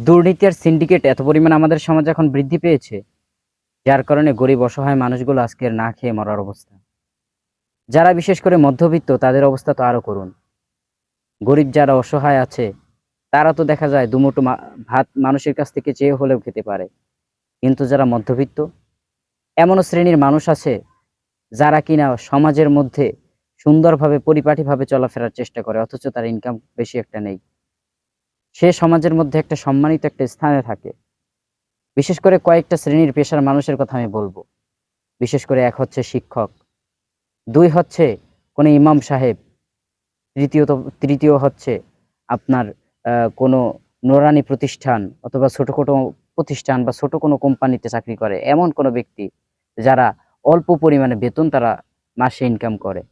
দুর্নীতি আর সিন্ডিকেট এত পরিমাণ আমাদের সমাজে এখন বৃদ্ধি পেয়েছে, যার কারণে গরিব অসহায় মানুষগুলো আজকের না খেয়ে মরার অবস্থা। যারা বিশেষ করে মধ্যবিত্ত তাদের অবস্থা তো আরো করুন। গরিব যারা অসহায় আছে তারা তো দেখা যায় দুমুঠো ভাত মানুষের কাছ থেকে চেয়ে হলেও খেতে পারে, কিন্তু যারা মধ্যবিত্ত, এমনও শ্রেণীর মানুষ আছে যারা কিনা সমাজের মধ্যে সুন্দরভাবে পরিপাটিভাবে চলাফেরার চেষ্টা করে, অথচ তার ইনকাম বেশি একটা নেই। সে সমাজের মধ্যে একটা সম্মানিত একটা স্থানে থাকে। বিশেষ করে কয়েকটা শ্রেণীর পেশার মানুষের কথা আমি বলবো। বিশেষ করে এক হচ্ছে শিক্ষক, দুই হচ্ছে কোনো ইমাম সাহেব, তৃতীয় হচ্ছে আপনার কোনো নুরানি প্রতিষ্ঠান অথবা ছোটখাটো প্রতিষ্ঠান বা ছোট কোনো কোম্পানিতে চাকরি করে এমন কোনো ব্যক্তি যারা অল্প পরিমাণে বেতন তারা মাসে ইনকাম করে।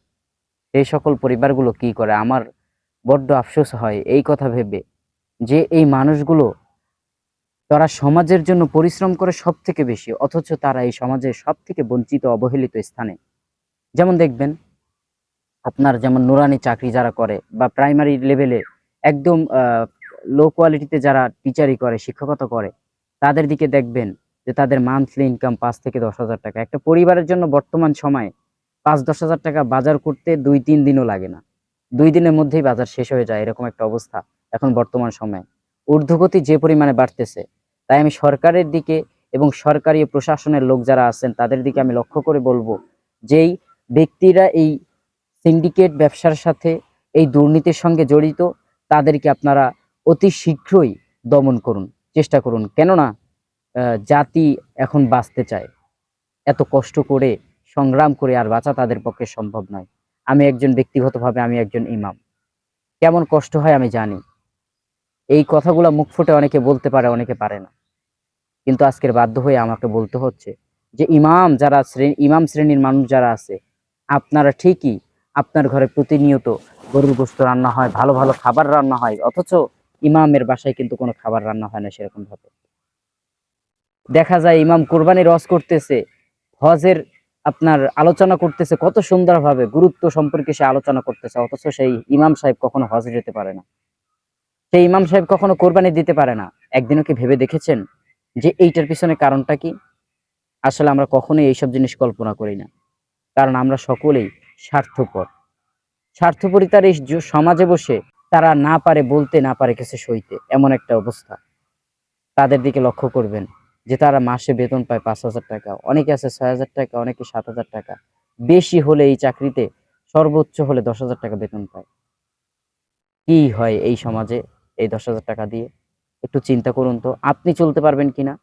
এই সকল পরিবারগুলো কি করে, আমার বড্ড আফসোস হয় এই কথা ভেবে যে এই মানুষগুলো তারা সমাজের জন্য পরিশ্রম করে সব থেকে বেশি, অথচ তারা এই সমাজের সব থেকে বঞ্চিত অবহেলিত স্থানে। যেমন দেখবেন আপনার যেমন নুরানি চাকরি যারা করে বা প্রাইমারি লেভেলে একদম লো কোয়ালিটিতে যারা টিচারি করে, শিক্ষকতা করে, তাদের দিকে দেখবেন যে তাদের মান্থলি ইনকাম ৫ থেকে ১০ হাজার টাকা। একটা পরিবারের জন্য বর্তমান সময়ে ৫-১০ হাজার টাকা বাজার করতে ২-৩ দিনও লাগে না। ২ দিনের মধ্যেই বাজার শেষ হয়ে যায়, এরকম একটা অবস্থা এখন বর্তমান সময়ে। ঊর্ধ্বগতি যে পরিমাণে বাড়তেছে, তাই আমি সরকারের দিকে এবং সরকারি প্রশাসনের লোক যারা আছেন তাদের দিকে আমি লক্ষ্য করে বলবো, যেই ব্যক্তিরা এই সিন্ডিকেট ব্যবসার সাথে এই দুর্নীতির সঙ্গে জড়িত, তাদেরকে আপনারা অতি শীঘ্রই দমন করুন, চেষ্টা করুন। কেননা জাতি এখন বাঁচতে চায়, এত কষ্ট করে সংগ্রাম করে আর বাঁচা তাদের পক্ষে সম্ভব নয়। আমি একজন ব্যক্তিগতভাবে আমি একজন ইমাম, কেমন কষ্ট হয় আমি জানি। এই কথাগুলো মুখ ফুটে অনেকে বলতে পারে, অনেকে পারে না, কিন্তু আজকের বাধ্য হয়ে আমাকে বলতে হচ্ছে যে ইমাম শ্রেণীর মানুষ যারা আছে, আপনারা ঠিকই আপনার ঘরে প্রতিনিয়ত গরুর গোশত রান্না হয়, ভালো ভালো খাবার রান্না হয়, অথচ ইমামের বাসায় কিন্তু কোনো খাবার রান্না হয় না সেরকম ভাবে। দেখা যায় ইমাম কোরবানির হজ করতেছে, হজের আপনার আলোচনা করতেছে, কত সুন্দরভাবে গুরুত্ব সম্পর্কে সে আলোচনা করতেছে, অথচ সেই ইমাম সাহেব কখনো হজে যেতে পারে না, সেই ইমাম সাহেব কখনো কোরবানি দিতে পারে না। একদিনও কি ভেবে দেখেছেন যে এইটার পিছনে কারণটা কি? আসলে আমরা কখনোই এইসব জিনিস কল্পনা করি না, কারণ আমরা সকলেই স্বার্থপর। স্বার্থপরিতার এই সমাজে বসে তারা না পারে বলতে, না পারে কিছু সইতে, এমন একটা অবস্থা। তাদের দিকে লক্ষ্য করবেন যে তারা মাসে বেতন পায় ৫ হাজার টাকা, অনেকে আছে ৬ হাজার টাকা, অনেকে ৭ হাজার টাকা, বেশি হলে এই চাকরিতে সর্বোচ্চ হলে ১০ হাজার টাকা বেতন পায়। কি হয় এই সমাজে এই ১০ হাজার টাকা দিয়ে? একটু চিন্তা করুন তো আপনি চলতে পারবেন কিনা।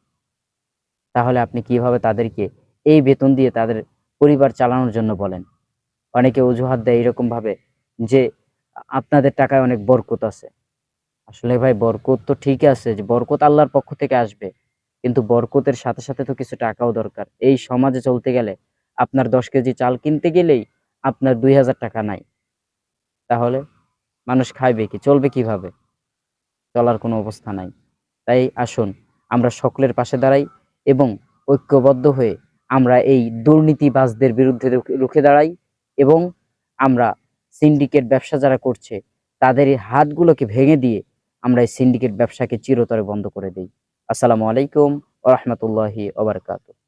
তাহলে আপনি কিভাবে তাদেরকে এই বেতন দিয়ে তাদের পরিবার চালানোর জন্য বলেন? অনেকে অজুহাত দেয় এরকম ভাবে যে আপনাদের টাকায় অনেক বরকত আছে। আসলে ভাই বরকত তো ঠিক আছে, যে বরকত আল্লাহর পক্ষ থেকে আসবে, কিন্তু বরকতের সাথে সাথে তো কিছু টাকাও দরকার। এই সমাজে চলতে গেলে আপনার ১০ কেজি চাল কিনতে গেলেই আপনার ২ হাজার টাকা নাই, তাহলে মানুষ খাইবে কি, চলবে কিভাবে? চলার কোনো অবস্থা নাই। তাই আসুন আমরা সকলের পাশে দাঁড়াই এবং ঐক্যবদ্ধ হয়ে আমরা এই দুর্নীতিবাজদের বিরুদ্ধে রুখে দাঁড়াই, এবং আমরা সিন্ডিকেট ব্যবসা যারা করছে তাদের এই হাতগুলোকে ভেঙে দিয়ে আমরা এই সিন্ডিকেট ব্যবসাকে চিরতরে বন্ধ করে দেই। আসসালামু আলাইকুম ওয়া রাহমাতুল্লাহি ওয়া বারাকাতুহু।